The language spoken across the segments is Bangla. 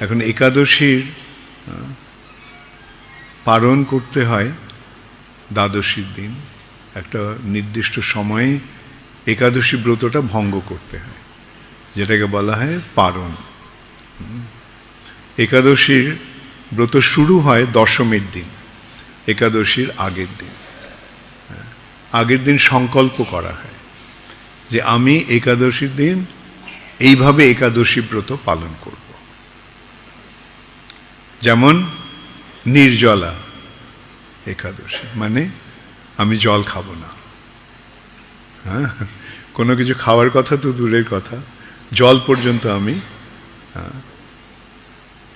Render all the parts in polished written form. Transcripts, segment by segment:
এখন একাদশীর পালন করতে হয় দ্বাদশীর দিন, একটা নির্দিষ্ট সময়ে একাদশী ব্রতটা ভঙ্গ করতে হয়, যেটাকে বলা হয় পারণ। একাদশীর ব্রত শুরু হয় দশমীর দিন, একাদশীর আগের দিন। আগের দিন সংকল্প করা হয় যে আমি একাদশীর দিন এইভাবে একাদশী ব্রত পালন করব। যেমন নির্জলা একাদশী, মানে আমি জল খাবো না। হ্যাঁ, কোনো কিছু খাওয়ার কথা তো দূরের কথা, জল পর্যন্ত আমি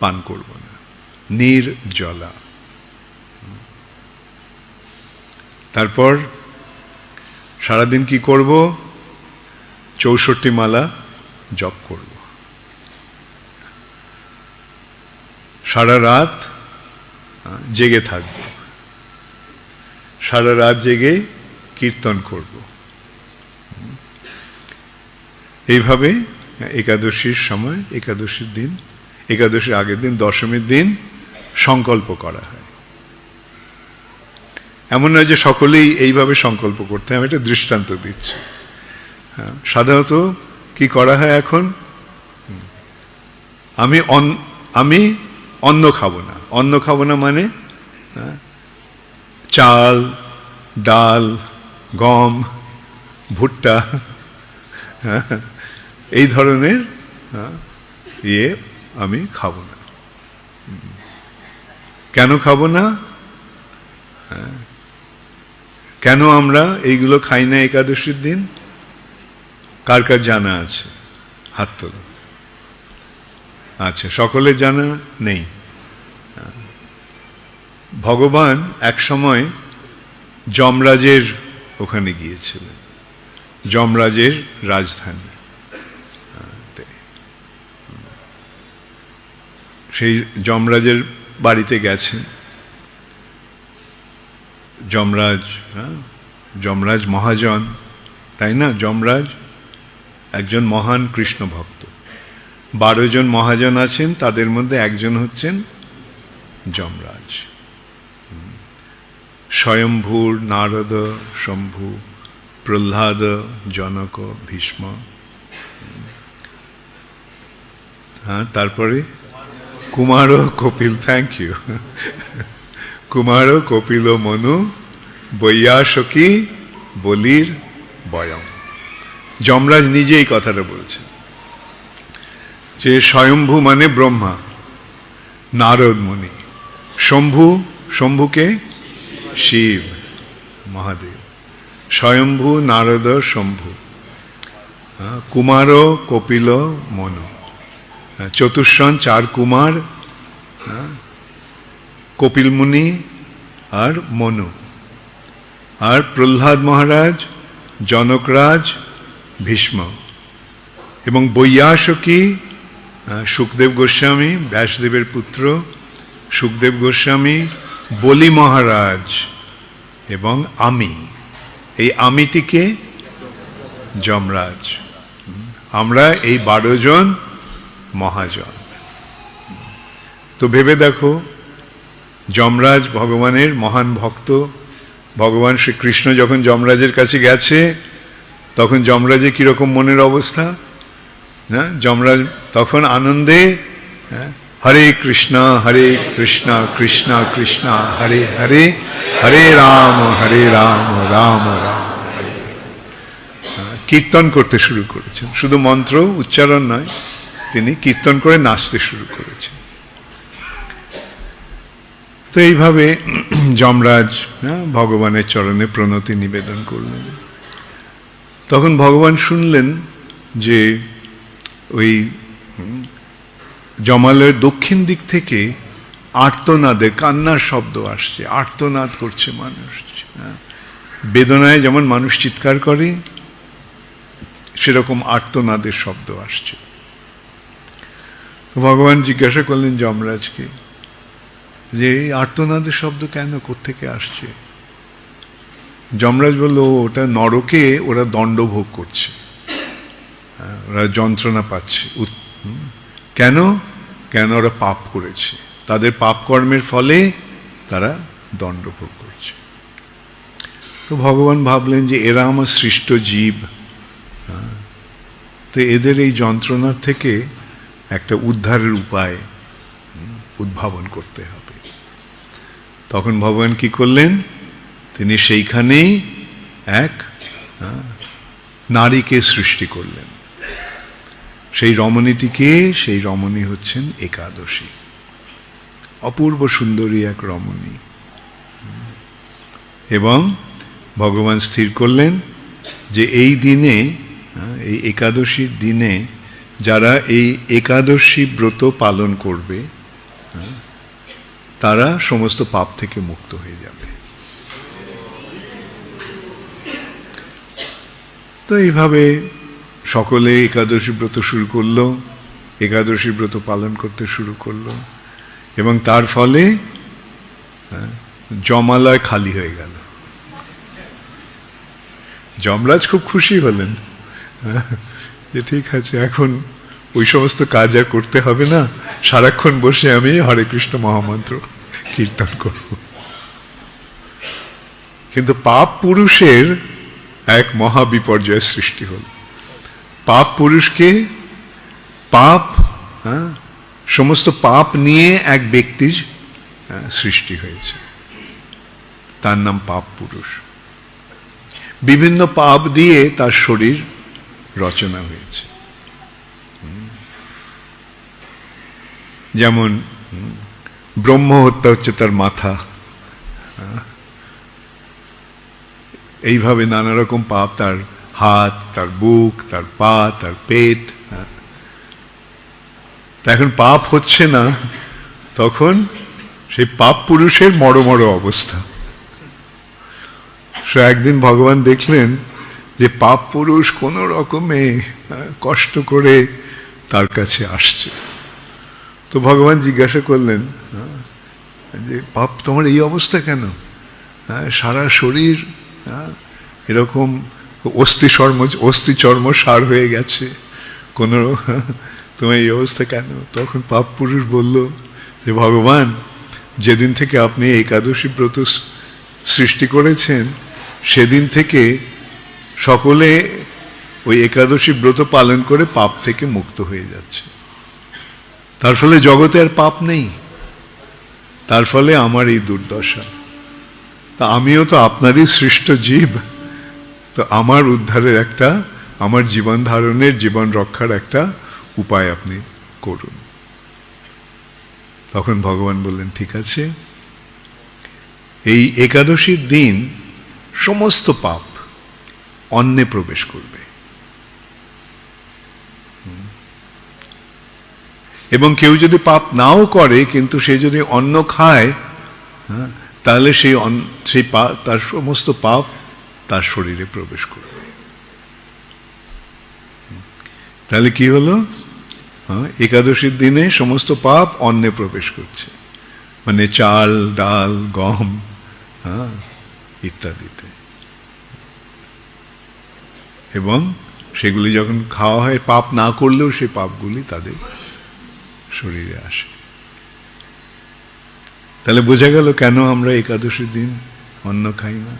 পান করব না, নির্জলা। তারপর সারাদিন কি করব? 64 মালা জপ করব। সারা রাত জেগে থাকব, সারা রাত জেগে কীর্তন করব। এইভাবে একাদশীর সময়, একাদশীর দিন, একাদশীর আগের দিন, দশমীর দিন সংকল্প করা হয়। এমন নয় যে সকলেই এইভাবে সংকল্প করতে হয়, আমি একটা দৃষ্টান্ত দিচ্ছি। সাধারণত কি করা হয় এখন? আমি অন্ন খাবো না। অন্ন খাবো না মানে চাল, ডাল, গম, ভুট্টা, এই ধরনের আমি খাবো না। কেন খাবো না? কেন আমরা এইগুলো খাই না একাদশীর দিন? কার কার জানা আছে? হাত তোলো। আচ্ছা, সকলের জানা নেই। ভগবান এক সময় যমরাজের ওখানে গিয়েছিলেন, যমরাজের রাজধানী। সেই যমরাজের বাড়িতে গেছেন। যমরাজ মহাজন, তাই না? যমরাজ একজন মহান কৃষ্ণ ভক্ত। 12 জন মহাজন আছেন, তাদের মধ্যে একজন হচ্ছেন যমরাজ। স্বয়ম্ভূর, নারদ, শম্ভু, প্রহ্লাদ, জনক, ভীষ্ম। হ্যাঁ, তারপরে কুমার, কপিল। Thank you. কুমার, কপিল, মনু, বৈয়াসকি, বলির, বয়ম। যমরাজ নিজে এই কথাটা বলছেন যে স্বয়ম্ভু মানে ব্রহ্মা, নারদ মুনি। শম্ভুকে শিব, মহাদেব। স্বয়ম্ভু, নারদ, শম্ভু। কুমার, কপিল, মনু। চতুর্শন, 4 কুমার, কপিল মুনি আর মনু। আর প্রহ্লাদ মহারাজ, জনকরাজ, ভীষ্ম। এবং বৈয়াসকি, সুখদেব গোস্বামী, ব্যাসদেবের পুত্র সুখদেব গোস্বামী, বলি মহারাজ এবং আমি। এই আমিটিকে যমরাজ। আমরা এই 12 জন মহাজন। তো ভেবে দেখো, যমরাজ ভগবানের মহান ভক্ত। ভগবান শ্রীকৃষ্ণ যখন যমরাজের কাছে গেছে, তখন যমরাজের কিরকম মনের অবস্থা? হ্যাঁ, যমরাজ তখন আনন্দে হরে কৃষ্ণ কৃষ্ণ কৃষ্ণ হরে হরে, হরে রাম রাম রাম হরে। কীর্তন করতে শুরু করেছেন। শুধু মন্ত্র উচ্চারণ নয়, তিনি কীর্তন করে নাচতে শুরু করেছেন। তো এইভাবে যমরাজ ভগবানের চরণে প্রণতি নিবেদন করলেন। তখন ভগবান শুনলেন যে ওই জমালয়ের দক্ষিণ দিক থেকে আর্তনাদের, কান্নার শব্দ আসছে। আর্তনাদ করছে মানুষ। বেদনায় যেমন মানুষ চিৎকার করে, সেরকম আর্তনাদের শব্দ আসছে। ভগবান জিজ্ঞাসা করলেন যমরাজকে যে এই আর্তনাদের শব্দ কেন, কোত্থেকে আসছে? যমরাজ বলল, ওটা নরকে ওরা দণ্ড ভোগ করছে, ওরা যন্ত্রণা পাচ্ছে। কেন? কেন ওরা পাপ করেছে, তাদের পাপ কর্মের ফলে তারা দণ্ড ভোগ করছে। তো ভগবান ভাবলেন যে এরা আমার সৃষ্ট জীব, তো এদের এই যন্ত্রণার থেকে একটা উদ্ধারের উপায় উদ্ভাবন করতে হবে। তখন ভগবান কি করলেন, তিনি সেইখানেই এক নারীকে সৃষ্টি করলেন। সেই রমণীটিকে, সেই রমণী হচ্ছেন একাদশী, অপূর্ব সুন্দরী এক রমণী। এবং ভগবান স্থির করলেন যে এই দিনে, এই একাদশীর দিনে যারা এই একাদশী ব্রত পালন করবে তারা সমস্ত পাপ থেকে মুক্ত হয়ে যাবে। তো এইভাবে সকলে একাদশী ব্রত শুরু করলো, একাদশী ব্রত পালন করতে শুরু করলো, এবং তার ফলে যমালয় খালি হয়ে গেল। যমরাজ খুব খুশি হলেন যে ঠিক আছে, এখন ওই সমস্ত কাজ আর করতে হবে না, সারাক্ষণ বসে আমি হরে কৃষ্ণ মহামন্ত্র কীর্তন করব। কিন্তু পাপ পুরুষের এক মহা বিপর্যয়ের সৃষ্টি হল। পাপ পুরুষকে পাপ, সমস্ত পাপ নিয়ে এক ব্যক্তির সৃষ্টি হয়েছে, তার নাম পাপ পুরুষ। বিভিন্ন পাপ দিয়ে তার শরীর রচনা হয়েছে। যেমন ব্রহ্ম হত্যা হচ্ছে তার মাথা, এইভাবে নানা রকম পাপ, তার হাত, তার বুক, তার পা, তার পেট। তা এখন পাপ হচ্ছে না, তখন সেই পাপ পুরুষের মরো মরো অবস্থা। সে একদিন ভগবান দেখলেন যে পাপ পুরুষ কোনো রকমে কষ্ট করে তার কাছে আসছে। তো ভগবান জিজ্ঞাসা করলেন যে পাপ, তোমার এই অবস্থা কেন? সারা শরীর এরকম অস্থি চর্ম সার হয়ে গেছে, কোনো তোমার এই অবস্থা কেন? তখন পাপ পুরুষ বলল যে ভগবান, যেদিন থেকে আপনি একাদশী ব্রত সৃষ্টি করেছেন সেদিন থেকে সকলে ওই একাদশী ব্রত পালন করে পাপ থেকে মুক্ত হয়ে যাচ্ছে। তার ফলে জগতে আর পাপ নেই, তার ফলে আমার এই দুর্দশা। তা আমিও তো আপনারই সৃষ্ট জীব, তো আমার উদ্ধারের একটা, আমার জীবন ধারণের, জীবন রক্ষার একটা উপায় আপনি করুন। তখন ভগবান বললেন ঠিক আছে, এই একাদশীর দিন সমস্ত পাপ অন্নে প্রবেশ করবে, এবং কেউ যদি পাপ নাও করে কিন্তু সে যদি অন্ন খায়, তাহলে তার সমস্ত পাপ তার শরীরে প্রবেশ করবে। তাহলে কি হলো? একাদশীর দিনে সমস্ত পাপ অন্নে প্রবেশ করছে, মানে চাল, ডাল, গম ইত্যাদিতে। এবং সেগুলি যখন খাওয়া হয়, পাপ না করলেও সেই পাপগুলি তাদের শরীরে আসে। তাহলে বোঝা গেল কেন আমরা একাদশীর দিন অন্ন খাই না।